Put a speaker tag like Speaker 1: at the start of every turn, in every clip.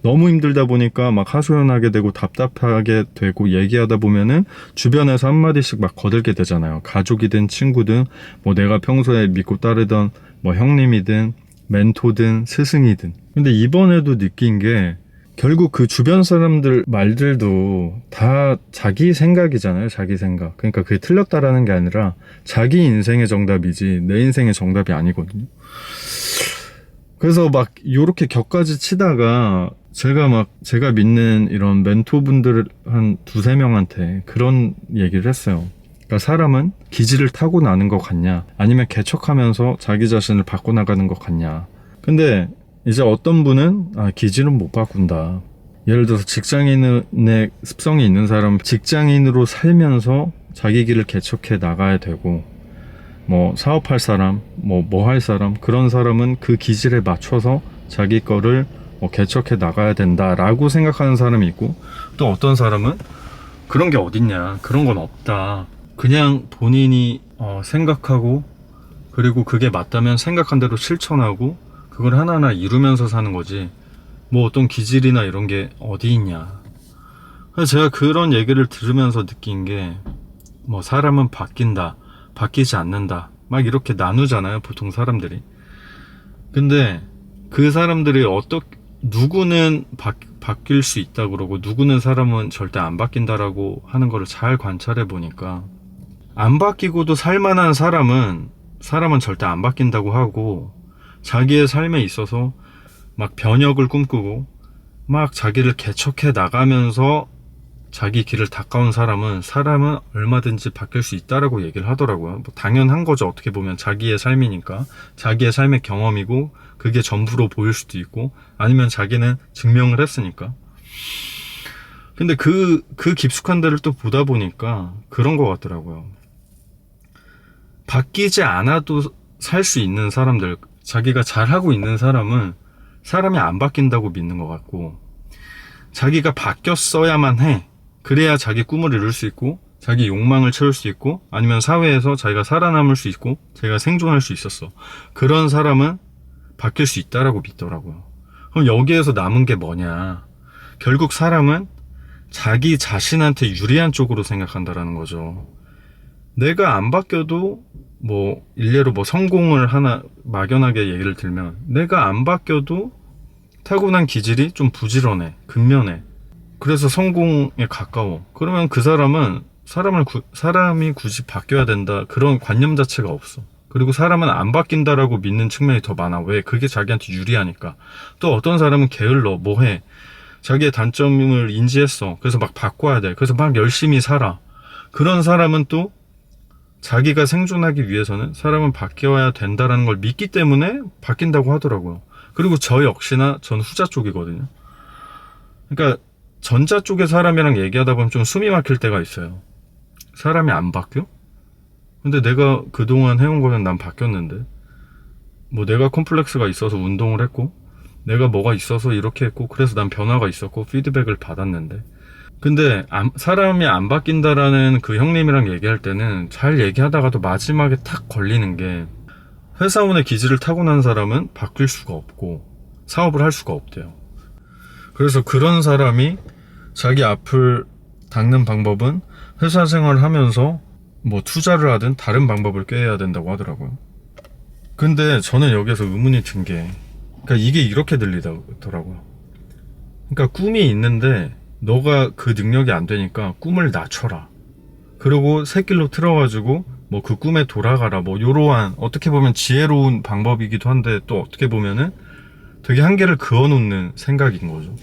Speaker 1: 너무 힘들다 보니까 막 하소연하게 되고 답답하게 되고 얘기하다 보면은 주변에서 한마디씩 막 거들게 되잖아요. 가족이든 친구든 뭐 내가 평소에 믿고 따르던 뭐 형님이든 멘토든 스승이든. 근데 이번에도 느낀 게 결국 그 주변 사람들 말들도 다 자기 생각이잖아요. 자기 생각. 그러니까 그게 틀렸다라는 게 아니라 자기 인생의 정답이지 내 인생의 정답이 아니거든요. 그래서 막 요렇게 격까지 치다가 제가 믿는 이런 멘토분들 한 두세 명한테 그런 얘기를 했어요. 그러니까 사람은 기질을 타고나는 것 같냐 아니면 개척하면서 자기 자신을 바꿔나가는 것 같냐. 근데 이제 어떤 분은 기질은 못 바꾼다. 예를 들어서 직장인의 습성이 있는 사람은 직장인으로 살면서 자기 길을 개척해 나가야 되고, 뭐 사업할 사람, 뭐 할 사람, 그런 사람은 그 기질에 맞춰서 자기 거를 개척해 나가야 된다라고 생각하는 사람이 있고, 또 어떤 사람은 그런 게 어딨냐, 그런 건 없다, 그냥 본인이 생각하고 그리고 그게 맞다면 생각한 대로 실천하고 그걸 하나하나 이루면서 사는 거지 뭐 어떤 기질이나 이런 게 어디 있냐. 그래서 제가 그런 얘기를 들으면서 느낀 게, 뭐 사람은 바뀐다, 바뀌지 않는다 막 이렇게 나누잖아요, 보통 사람들이. 근데 그 사람들이 누구는 바뀔 수 있다 그러고 누구는 사람은 절대 안 바뀐다라고 하는 거를 잘 관찰해 보니까, 안 바뀌고도 살만한 사람은 절대 안 바뀐다고 하고, 자기의 삶에 있어서 막 변혁을 꿈꾸고 막 자기를 개척해 나가면서 자기 길을 닦아온 사람은 얼마든지 바뀔 수 있다라고 얘기를 하더라고요. 뭐 당연한 거죠. 어떻게 보면 자기의 삶이니까, 자기의 삶의 경험이고 그게 전부로 보일 수도 있고, 아니면 자기는 증명을 했으니까. 근데 그 깊숙한 데를 또 보다 보니까 그런 것 같더라고요. 바뀌지 않아도 살 수 있는 사람들, 자기가 잘하고 있는 사람은 사람이 안 바뀐다고 믿는 것 같고, 자기가 바뀌었어야만 해, 그래야 자기 꿈을 이룰 수 있고 자기 욕망을 채울 수 있고 아니면 사회에서 자기가 살아남을 수 있고 자기가 생존할 수 있었어, 그런 사람은 바뀔 수 있다라고 믿더라고요. 그럼 여기에서 남은 게 뭐냐, 결국 사람은 자기 자신한테 유리한 쪽으로 생각한다라는 거죠. 내가 안 바뀌어도, 뭐 일례로 뭐 성공을 하나 막연하게 얘기를 들면, 내가 안 바뀌어도 타고난 기질이 좀 부지런해, 근면해, 그래서 성공에 가까워. 그러면 그 사람은 사람이 굳이 바뀌어야 된다, 그런 관념 자체가 없어. 그리고 사람은 안 바뀐다라고 믿는 측면이 더 많아. 왜? 그게 자기한테 유리하니까. 또 어떤 사람은 게을러, 뭐해, 자기의 단점을 인지했어, 그래서 막 바꿔야 돼, 그래서 막 열심히 살아. 그런 사람은 또 자기가 생존하기 위해서는 사람은 바뀌어야 된다라는 걸 믿기 때문에 바뀐다고 하더라고요. 그리고 저 역시나 전 후자 쪽이거든요. 그러니까 전자 쪽의 사람이랑 얘기하다 보면 좀 숨이 막힐 때가 있어요. 사람이 안 바뀌어? 근데 내가 그동안 해온 거는 난 바뀌었는데, 뭐 내가 콤플렉스가 있어서 운동을 했고, 내가 뭐가 있어서 이렇게 했고, 그래서 난 변화가 있었고 피드백을 받았는데. 근데 사람이 안 바뀐다라는 그 형님이랑 얘기할 때는 잘 얘기하다가도 마지막에 탁 걸리는 게, 회사원의 기질을 타고난 사람은 바뀔 수가 없고 사업을 할 수가 없대요. 그래서 그런 사람이 자기 앞을 닦는 방법은 회사 생활을 하면서 뭐 투자를 하든 다른 방법을 꾀해야 된다고 하더라고요. 근데 저는 여기서 의문이 든 게, 그러니까 이게 이렇게 들리더라고요. 그러니까 꿈이 있는데 너가 그 능력이 안 되니까 꿈을 낮춰라, 그리고 새길로 틀어가지고 뭐 그 꿈에 돌아가라, 뭐 요러한, 어떻게 보면 지혜로운 방법이기도 한데 또 어떻게 보면은 되게 한계를 그어놓는 생각인 거죠.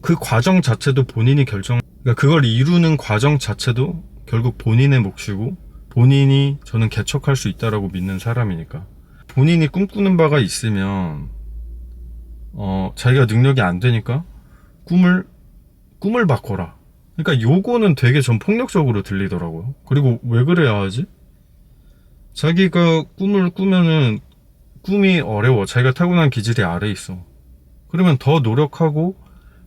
Speaker 1: 그 과정 자체도 본인이 그러니까 그걸 이루는 과정 자체도 결국 본인의 몫이고, 본인이 저는 개척할 수 있다라고 믿는 사람이니까. 본인이 꿈꾸는 바가 있으면 자기가 능력이 안 되니까 꿈을 바꿔라. 그러니까 요거는 되게 전 폭력적으로 들리더라고요. 그리고 왜 그래야 하지? 자기가 꿈을 꾸면은 꿈이 어려워, 자기가 타고난 기질이 아래 있어, 그러면 더 노력하고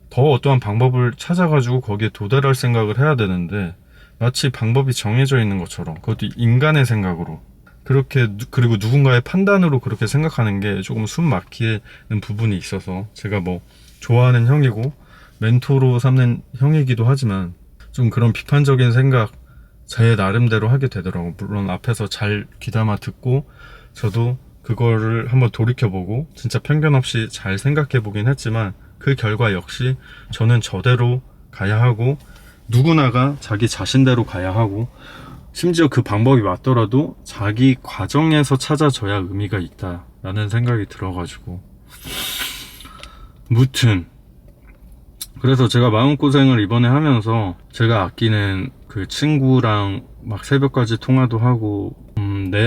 Speaker 1: 더 어떠한 방법을 찾아가지고 거기에 도달할 생각을 해야 되는데, 마치 방법이 정해져 있는 것처럼, 그것도 인간의 생각으로 그렇게, 그리고 누군가의 판단으로 그렇게 생각하는 게 조금 숨 막히는 부분이 있어서 제가 뭐 좋아하는 형이고 멘토로 삼는 형이기도 하지만 좀 그런 비판적인 생각 제 나름대로 하게 되더라고. 물론 앞에서 잘 귀담아 듣고 저도 그거를 한번 돌이켜보고 진짜 편견 없이 잘 생각해보긴 했지만 그 결과 역시 저는 저대로 가야 하고 누구나가 자기 자신대로 가야 하고 심지어 그 방법이 맞더라도 자기 과정에서 찾아져야 의미가 있다라는 생각이 들어가지고 무튼 그래서 제가 마음고생을 이번에 하면서 제가 아끼는 그 친구랑 막 새벽까지 통화도 하고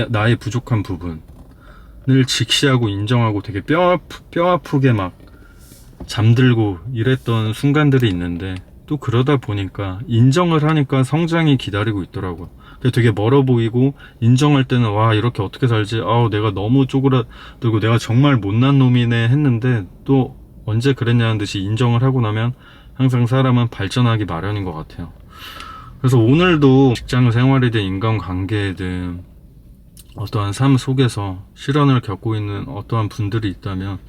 Speaker 1: 나의 부족한 부분을 직시하고 인정하고 되게 뼈아프게 막 잠들고 이랬던 순간들이 있는데 또 그러다 보니까 인정을 하니까 성장이 기다리고 있더라고요. 되게 멀어 보이고 인정할 때는 와 이렇게 어떻게 살지? 아우 내가 너무 쪼그라들고 내가 정말 못난 놈이네 했는데 또 언제 그랬냐는 듯이 인정을 하고 나면 항상 사람은 발전하기 마련인 것 같아요. 그래서 오늘도 직장 생활이든 인간관계든 어떠한 삶 속에서 시련을 겪고 있는 어떠한 분들이 있다면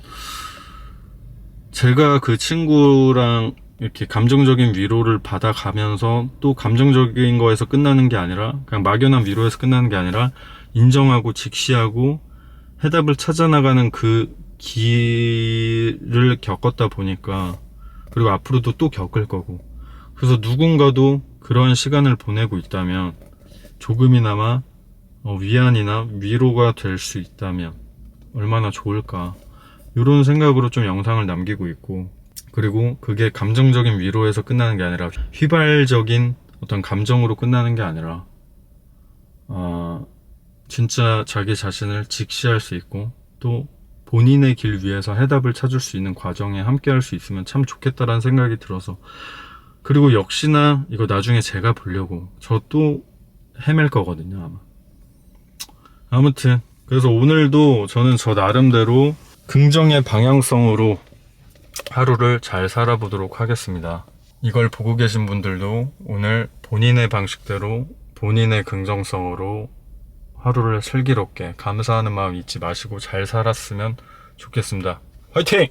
Speaker 1: 제가 그 친구랑 이렇게 감정적인 위로를 받아가면서 또 감정적인 거에서 끝나는 게 아니라 그냥 막연한 위로에서 끝나는 게 아니라 인정하고 직시하고 해답을 찾아나가는 그 길을 겪었다 보니까 그리고 앞으로도 또 겪을 거고 그래서 누군가도 그런 시간을 보내고 있다면 조금이나마 위안이나 위로가 될 수 있다면 얼마나 좋을까 이런 생각으로 좀 영상을 남기고 있고 그리고 그게 감정적인 위로에서 끝나는 게 아니라 휘발적인 어떤 감정으로 끝나는 게 아니라 진짜 자기 자신을 직시할 수 있고 또 본인의 길 위에서 해답을 찾을 수 있는 과정에 함께 할 수 있으면 참 좋겠다라는 생각이 들어서 그리고 역시나 이거 나중에 제가 보려고 저 또 헤맬 거거든요 아마. 아무튼 그래서 오늘도 저는 저 나름대로 긍정의 방향성으로 하루를 잘 살아보도록 하겠습니다. 이걸 보고 계신 분들도 오늘 본인의 방식대로 본인의 긍정성으로 하루를 슬기롭게 감사하는 마음 잊지 마시고 잘 살았으면 좋겠습니다. 화이팅!